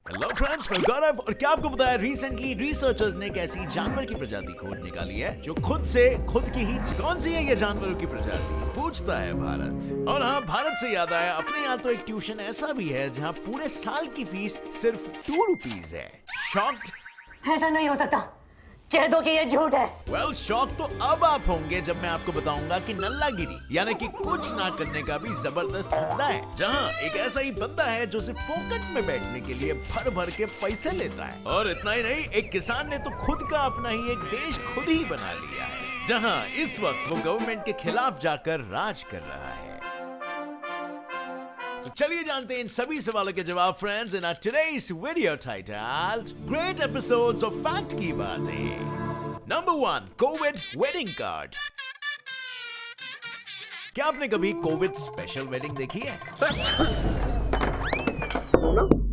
Hello friends, मैं गौरव। और क्या आपको पता है, रिसेंटली रिसर्चर्स ने एक ऐसी जानवर की प्रजाति खोज निकाली है जो खुद की ही कौन सी है ये जानवरों की प्रजाति, पूछता है भारत। और हाँ, भारत से याद आया, अपने यहाँ तो एक ट्यूशन ऐसा भी है जहाँ पूरे साल की फीस सिर्फ 2 रुपीज है। शॉक्ड? ऐसा नहीं हो सकता, कह दो कि ये झूठ है। वेल, शॉक तो अब आप होंगे जब मैं आपको बताऊंगा कि नल्लागिरी यानी कि कुछ ना करने का भी जबरदस्त धंधा है, जहां एक ऐसा ही बंदा है जो सिर्फ फोकट में बैठने के लिए भर भर के पैसे लेता है। और इतना ही नहीं, एक किसान ने तो खुद का अपना ही एक देश खुद ही बना लिया है, जहां इस वक्त वो गवर्नमेंट के खिलाफ जाकर राज कर रहा है। तो चलिए जानते हैं इन सभी सवालों के जवाब friends in our today's video titled great episodes of fact की बातें। Number 1, COVID wedding card. क्या आपने कभी कोविड स्पेशल वेडिंग देखी है?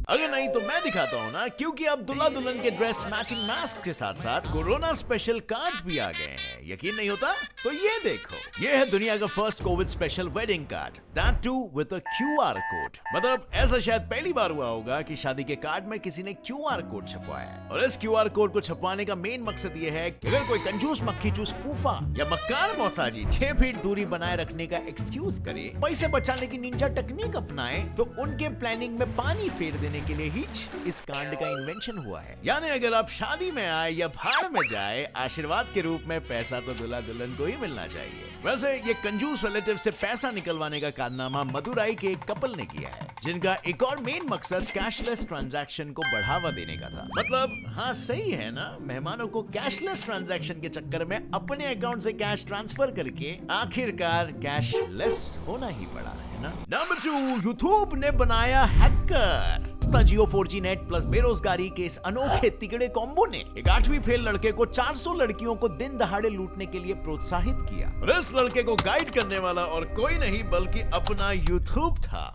अगर नहीं तो मैं दिखाता हूँ ना, क्योंकि अब दुल्हा दुल्हन के ड्रेस मैचिंग मास्क के साथ साथ कोरोना स्पेशल कार्ड्स भी आ गए हैं। यकीन नहीं होता तो ये देखो, ये है दुनिया का first COVID special wedding card, that too with a QR code. मतलब ऐसा शायद पहली बार हुआ होगा कि शादी के कार्ड में किसी ने QR कोड छपवाया है। और इस QR कोड को छपवाने का मेन मकसद ये है कि अगर कोई कंजूस मक्खी चूस फूफा या मक्कार मौसाजी 6 फीट दूरी बनाए रखने का एक्सक्यूज करे, पैसे बचाने की निंजा टेक्निक अपनाए, तो उनके प्लानिंग में पानी फेर देने के लिए ही इस कांड का इन्वेंशन हुआ है। यानी अगर आप शादी में आए या भाड़ में जाए, आशीर्वाद के रूप में पैसा तो दुल्हा दुल्हन को ही मिलना चाहिए। वैसे ये कंजूस रिलेटिव से पैसा निकलवाने का कारनामा मदुराई के एक कपल ने किया है, जिनका एक और मेन मकसद कैशलेस ट्रांजैक्शन को बढ़ावा देने का था। मतलब हाँ, सही है ना, मेहमानों को कैशलेस ट्रांजैक्शन के चक्कर में अपने अकाउंट से कैश ट्रांसफर करके आखिरकार कैशलेस होना ही पड़ा है ना। नंबर 2, यूट्यूब ने बनाया हैकर। जियो 4G नेट प्लस बेरोजगारी के इस अनोखे तिगड़े कॉम्बो ने एक 8वीं फेल लड़के को 400 लड़कियों को दिन दहाड़े लूटने के लिए प्रोत्साहित किया। और इस लड़के को गाइड करने वाला और कोई नहीं बल्कि अपना यूट्यूब था।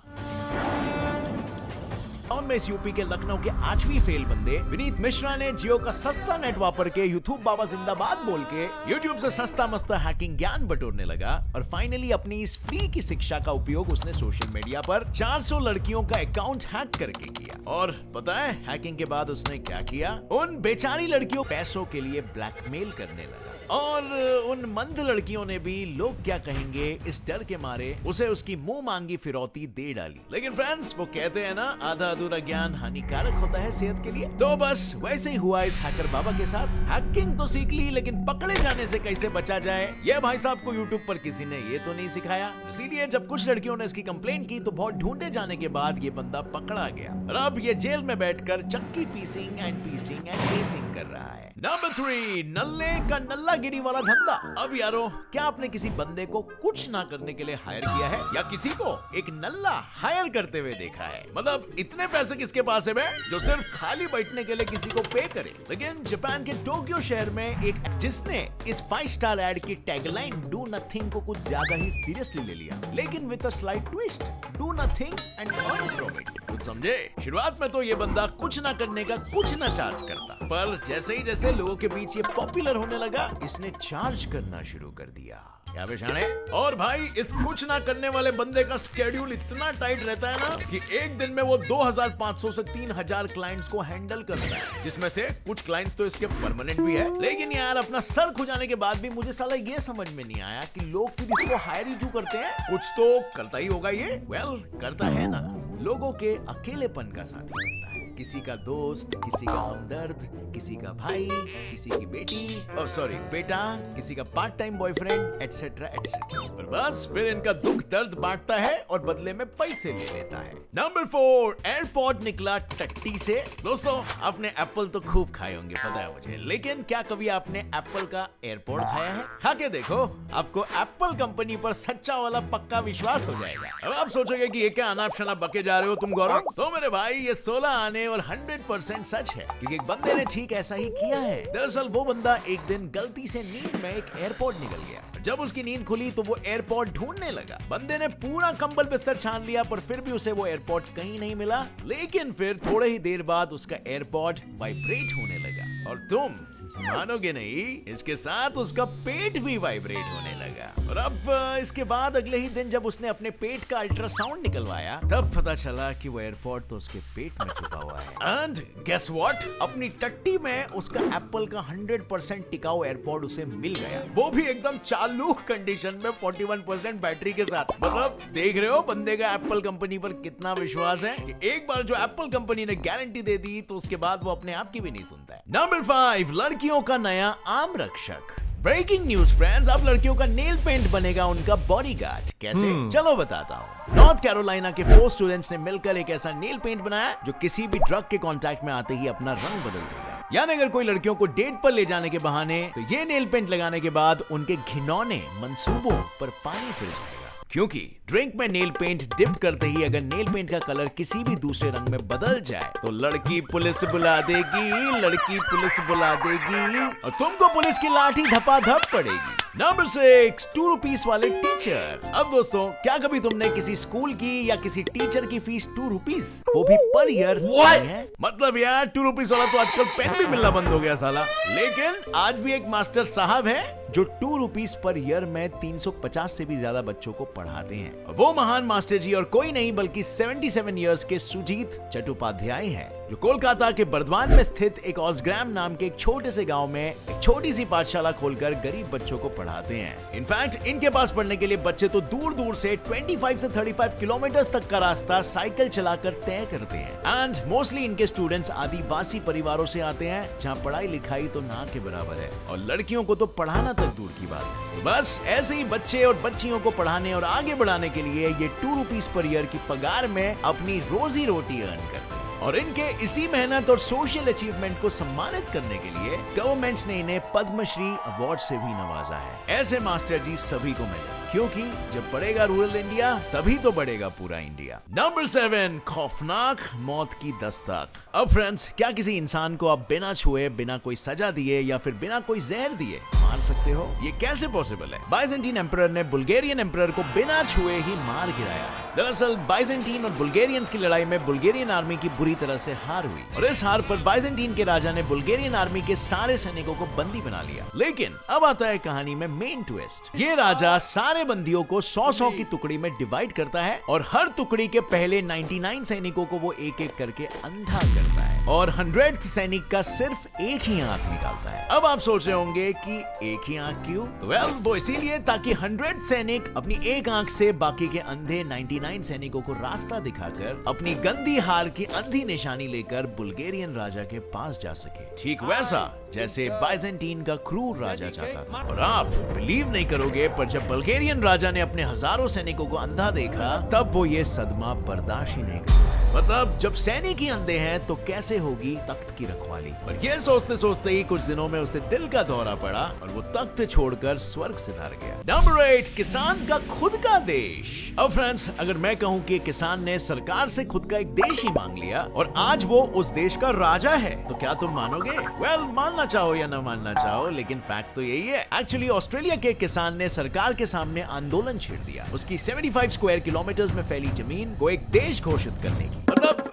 में इस यूपी के लखनऊ के 8वीं फेल बंदे विनीत मिश्रा ने जियो का सस्ता नेट वापर के यूट्यूब बाबा जिंदाबाद बोल के यूट्यूब से सस्ता मस्ता हैकिंग ज्ञान बटोरने लगा। और फाइनली अपनी इस फ्री की शिक्षा का उपयोग उसने सोशल मीडिया पर 400 लड़कियों का अकाउंट हैक करके किया। और पता है हैकिंग के बाद उसने क्या किया? उन बेचारी लड़कियों पैसों के लिए ब्लैकमेल करने लगा। और उन मंद लड़कियों ने भी लोग क्या कहेंगे इस डर के मारे उसे उसकी मुंह मांगी फिरौती दे डाली। लेकिन फ्रेंड्स, वो कहते हैं ना, आधा अधूरा ज्ञान हानिकारक होता है सेहत के लिए। तो बस वैसे ही हुआ इस हैकर बाबा के साथ। हैकिंग तो सीख ली, लेकिन पकड़े जाने से कैसे बचा जाए, यह भाई साहब को यूट्यूब पर किसी ने ये तो नहीं सिखाया। इसीलिए जब कुछ लड़कियों ने इसकी कंप्लेंट की तो बहुत ढूंढे जाने के बाद ये बंदा पकड़ा गया और अब ये जेल में बैठकर चक्की पीसिंग एंड पेसिंग कर रहा है। नंबर 3, नल्ले का नल्लागिरी वाला धंधा। अब यारो, क्या आपने किसी बंदे को कुछ ना करने के लिए हायर किया है या किसी को एक नल्ला हायर करते हुए देखा है? मतलब इतने पैसे किसके पास है बे जो सिर्फ खाली बैठने के लिए किसी को पे करे? लेकिन जापान के टोक्यो शहर में एक जिसने इस 5 स्टार एड की टैगलाइन डू नथिंग को कुछ ज्यादा ही सीरियसली ले लिया, लेकिन with a slight twist, do nothing and earn from it. कुछ समझे? शुरुआत में तो ये बंदा कुछ ना करने का कुछ ना चार्ज करता, पर जैसे लोगों के बीच ये पॉपुलर होने लगा, इसने चार्ज करना शुरू कर दिया। क्या बेचारे? और भाई, इस कुछ ना करने वाले बंदे का स्केड्यूल इतना टाइट रहता है ना कि एक दिन में वो 2500 से 3000 क्लाइंट्स को हैंडल करता है, जिसमें से कुछ क्लाइंट्स तो इसके परमानेंट भी है। लेकिन यार, अपना सर खुजाने के बाद भी मुझे साला ये समझ में नहीं आया कि लोग फिर इसको हायर ही क्यों करते हैं। कुछ तो करता ही होगा ये। करता है ना, लोगों के अकेलेपन का साथी बनता है। किसी का दोस्त, किसी का हमदर्द, किसी का भाई, किसी की बेटा, किसी का part time boyfriend, etcetera etcetera. और बस फिर इनका दुख दर्द बांटता है और बदले में पैसे ले लेता है। नंबर 4, एयरपॉड निकला टट्टी से। दोस्तों, आपने एप्पल तो खूब खाए होंगे, पता है मुझे, लेकिन क्या कभी आपने एप्पल का एयरपॉड खाया है? खा के देखो, आपको एप्पल कंपनी पर सच्चा वाला पक्का विश्वास हो जाएगा। अब आप सोचोगे कि ये क्या अनाप शनाप बके जा रहे हो तुम गौरव? तो मेरे भाई, ये 16 आने और 100% सच है, क्योंकि एक बंदे ने ठीक ऐसा ही किया है। दरअसल वो बंदा एक दिन गलती से नींद में एक एयरपॉड निकल गया। जब उसकी नींद खुली तो वो एयरपॉड ढूंढने लगा। बंदे ने पूरा कंबल बिस्तर छान लिया, पर फिर भी उसे वो एयरपॉड कहीं नहीं मिला। लेकिन फिर थोड़े ही देर बाद उसका एयरपॉड वाइब्रेट होने लगा और तुम मानोगे नहीं, इसके साथ उसका पेट भी वाइब्रेट होने लगा। लगा। और अब इसके बाद अगले ही दिन जब उसने अपने पेट का अल्ट्रासाउंड निकलवाया तब पता चला कि वो एयरपॉड तो उसके पेट में छुपा हुआ है। एंड गेस व्हाट, अपनी टट्टी में उसका एप्पल का 100% टिकाऊ एयरपॉड उसे मिल गया, वो भी एकदम चालू कंडीशन में 41% बैटरी के साथ। मतलब देख रहे हो बंदे का एप्पल कंपनी पर कितना विश्वास है। एक बार जो एप्पल कंपनी ने गारंटी दे दी तो उसके बाद वो अपने आप की भी नहीं सुनता है। नंबर 5, लड़कियों का नया आम रक्षक। ब्रेकिंग न्यूज फ्रेंड्स, अब लड़कियों का नेल पेंट बनेगा उनका बॉडीगार्ड। कैसे? चलो बताता हूँ। नॉर्थ कैरोलिना के 4 स्टूडेंट्स ने मिलकर एक ऐसा नेल पेंट बनाया जो किसी भी ड्रग के कांटेक्ट में आते ही अपना रंग बदल देगा। यानी अगर कोई लड़कियों को डेट पर ले जाने के बहाने तो ये नेल पेंट लगाने के बाद उनके घिनौने मंसूबों पर पानी फिर जाएगा, क्योंकि ड्रिंक में नेल पेंट डिप करते ही अगर नेल पेंट का कलर किसी भी दूसरे रंग में बदल जाए तो लड़की पुलिस बुला देगी, लड़की पुलिस बुला देगी और तुमको पुलिस की लाठी धपाधप पड़ेगी। नंबर 6, 2 रुपीस वाले टीचर। अब दोस्तों, क्या कभी तुमने किसी स्कूल की या किसी टीचर की फीस 2 रुपीस, वो भी पर ईयर है? मतलब यार 2 रुपीस वाला तो आजकल पेन भी मिलना बंद हो गया साला। लेकिन आज भी एक मास्टर साहब है जो 2 रुपीस पर ईयर में 350 से भी ज्यादा बच्चों को पढ़ाते हैं। वो महान मास्टर जी और कोई नहीं बल्कि 77 इयर्स के सुजीत चट्टोपाध्याय हैं, जो कोलकाता के बर्दवान में स्थित एक ऑसग्राम नाम के एक छोटे से गांव में एक छोटी सी पाठशाला खोलकर गरीब बच्चों को पढ़ाते हैं। इनफैक्ट इनके पास पढ़ने के लिए बच्चे तो दूर दूर से 25 से 35 किलोमीटर तक का रास्ता साइकिल चलाकर तय करते हैं। एंड मोस्टली इनके स्टूडेंट्स आदिवासी परिवारों से आते हैं जहाँ पढ़ाई लिखाई तो ना के बराबर है और लड़कियों को तो पढ़ाना तक दूर की बात है। तो बस ऐसे ही बच्चे और बच्चियों को पढ़ाने और आगे बढ़ाने के लिए ये 2 रुपीस पर ईयर की पगार में अपनी रोजी रोटी अर्न करते हैं। और इनके इसी मेहनत और सोशल अचीवमेंट को सम्मानित करने के लिए गवर्नमेंट ने इन्हें पद्मश्री अवार्ड से भी नवाजा है। ऐसे मास्टर जी सभी को मिले, क्योंकि जब बढ़ेगा रूरल इंडिया तभी तो बढ़ेगा पूरा इंडिया। नंबर 7, खौफनाक मौत की दस्तक। अब फ्रेंड्स, क्या किसी इंसान को आप बिना छुए, बिना कोई सजा दिए या फिर बिना कोई जहर दिए मार सकते हो? ये कैसे पॉसिबल है? बाइजेंटीन एम्परर ने बुल्गारियन एम्परर को बिना छुए ही मार गिराया था। दरअसल बाइजेंटीन और बुल्गारियंस की लड़ाई में बुल्गारियन आर्मी की बुरी तरह से हार हुई और इस हार पर बाइजेंटीन के राजा ने बुल्गारियन आर्मी के सारे सैनिकों को बंदी बना लिया। लेकिन अब आता है कहानी में मेन ट्विस्ट। ये राजा सारे बंदियों को 100-100 की टुकड़ी में डिवाइड करता है और हर टुकड़ी के पहले 99 सैनिकों को वो एक एक करके अंधा करता है और 100th सैनिक का सिर्फ एक ही आंख निकालता है। अब आप सोच रहे होंगे कि एक ही आंख क्यों? वेल, वो इसीलिए ताकि 100 सैनिक अपनी एक आंख से बाकी के अंधे 99 सैनिकों को रास्ता दिखाकर अपनी गंदी हार की अंधी निशानी लेकर बुल्गारियन राजा के पास जा सके। ठीक वैसा जैसे बाइजेंटीन का क्रूर राजा चाहता था। और आप बिलीव नहीं करोगे, पर जब बुल्गारियन राजा ने अपने हजारों सैनिकों को अंधा देखा तब वो ये सदमा बर्दाश्त ही नहीं कर। मतलब जब सैनिक ही अंधे हैं तो कैसे होगी तख्त की रखवाली? पर ये सोचते सोचते ही कुछ दिनों में उसे दिल का दौरा पड़ा और वो तख्त छोड़कर स्वर्ग सिधार गया। नंबर 8, किसान का खुद का देश। अब फ्रेंड्स, अगर मैं कहूँ कि किसान ने सरकार से खुद का एक देश ही मांग लिया और आज वो उस देश का राजा है, तो क्या तुम मानोगे? वेल, मानना चाहो या न मानना चाहो, लेकिन फैक्ट तो यही है। एक्चुअली ऑस्ट्रेलिया के किसान ने सरकार के सामने आंदोलन छेड़ दिया उसकी 75 स्क्वायर किलोमीटर में फैली जमीन को एक देश घोषित करने की। मतलब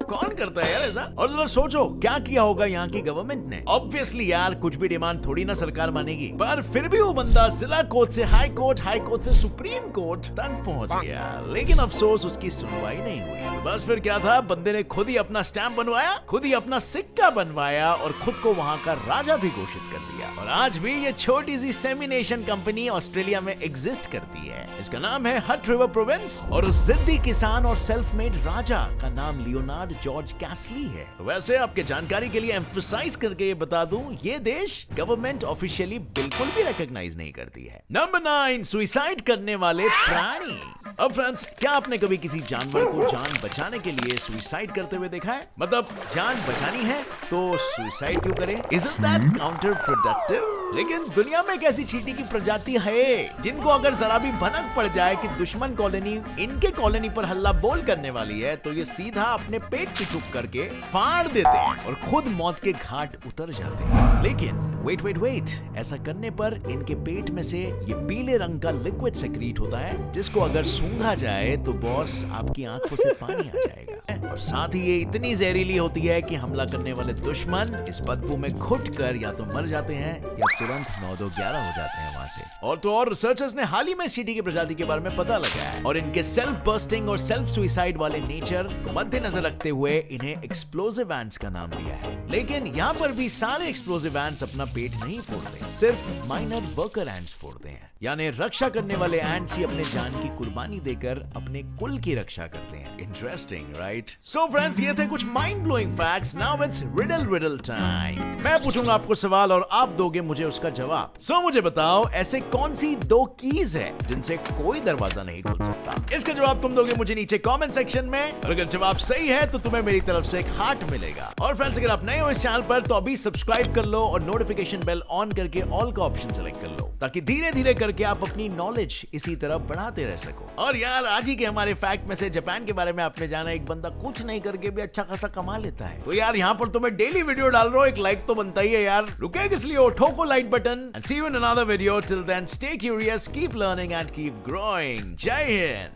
कौन करता है यार ऐसा? और जरा सोचो क्या किया होगा यहाँ की गवर्नमेंट ने। ऑब्वियसली यार कुछ भी डिमांड थोड़ी ना सरकार मानेगी, पर फिर भी वो बंदा जिला कोर्ट से हाई कोर्ट से सुप्रीम कोर्ट तक पहुंच गया, लेकिन अफसोस उसकी सुनवाई नहीं हुई। बस फिर क्या था, बंदे ने खुद ही अपना स्टैंप बनवाया, खुद ही अपना सिक्का बनवाया और खुद को वहाँ का राजा भी घोषित कर दिया। और आज भी ये छोटी सी सेमिनेशन कंपनी ऑस्ट्रेलिया में एग्जिस्ट करती है। इसका नाम है हट रिवर प्रोविंस और उस जिद्दी किसान और सेल्फ मेड राजा का नाम लियोनार्ड जॉर्ज कैसली है। वैसे आपके जानकारी के लिए एम्फसाइज करके ये बता दूं, ये देश गवर्नमेंट ऑफिशियली बिल्कुल भी रिकॉग्नाइज नहीं करती है। नंबर 9, सुसाइड करने वाले प्राणी। अब फ्रेंड्स, क्या आपने कभी किसी जानवर को जान बचाने के लिए सुसाइड करते हुए देखा है? मतलब जान बचानी है तो सुसाइड क्यों करें? Isn't that counterproductive? लेकिन दुनिया में एक ऐसी चींटी की प्रजाति है जिनको अगर जरा भी भनक पड़ जाए कि दुश्मन कॉलोनी इनके कॉलोनी पर हल्ला बोल करने वाली है तो ये सीधा अपने पेट की चुप करके फाड़ देते हैं और खुद मौत के घाट उतर जाते हैं। लेकिन वेट, ऐसा करने पर इनके पेट में से ये पीले रंग का लिक्विड सेक्रीट होता है, जिसको अगर सूंघा जाए तो बॉस आपकी आंखों से पानी आ जाएगा। और साथ ही ये इतनी जहरीली होती है कि हमला करने वाले दुश्मन इस बदबू में घुटकर या तो मर जाते हैं या तुरंत 9-2-11 हो जाते हैं वहां से। और तो और रिसर्चर्स ने हाल ही में चींटी की प्रजाति के बारे में पता लगाया है और इनके सेल्फ बर्स्टिंग और सेल्फ सुइसाइड वाले नेचर को मद्देनजर रखते हुए इन्हें एक्सप्लोसिव एंट्स का नाम दिया है। लेकिन यहाँ पर भी सारे एक्सप्लोसिव एंट्स अपना पेट नहीं फोड़ते, सिर्फ माइनर वर्कर एंट्स फोड़ते हैं। यानी रक्षा करने वाले एंट्स ही अपने जान की कुर्बानी देकर अपने कुल की रक्षा करते हैं। Interesting, right? सो फ्रेंड्स, ये थे कुछ mind blowing facts. Now it's riddle time. मैं पूछूंगा आपको सवाल और आप दोगे मुझे उसका जवाब। सो मुझे बताओ, ऐसे कौन सी 2 कीज है जिनसे कोई दरवाजा नहीं खुल सकता? इसका जवाब तुम दोगे मुझे नीचे कमेंट सेक्शन में, और अगर जवाब सही है तो तुम्हें मेरी तरफ से एक हार्ट मिलेगा। और फ्रेंड्स, अगर आप नए हो इस चैनल पर तो अभी सब्सक्राइब कर लो और नोटिफिकेशन बेल ऑन करके ऑल का ऑप्शन सेलेक्ट कर लो, ताकि धीरे धीरे करके आप अपनी नॉलेज इसी तरह बढ़ाते रह सको। और यार, आज ही के हमारे फैक्ट में से जापान के बारे में आपने जाना, एक बंदा कुछ नहीं करके भी अच्छा खासा कमा लेता है। तो यार, यहाँ पर तो मैं डेली वीडियो डाल रहा हूँ, एक लाइक तो बनता ही है यार। रुके किस लिए हो, ठोको like button. And see you in another video. Till then stay curious, keep learning and keep growing. जय हिंद।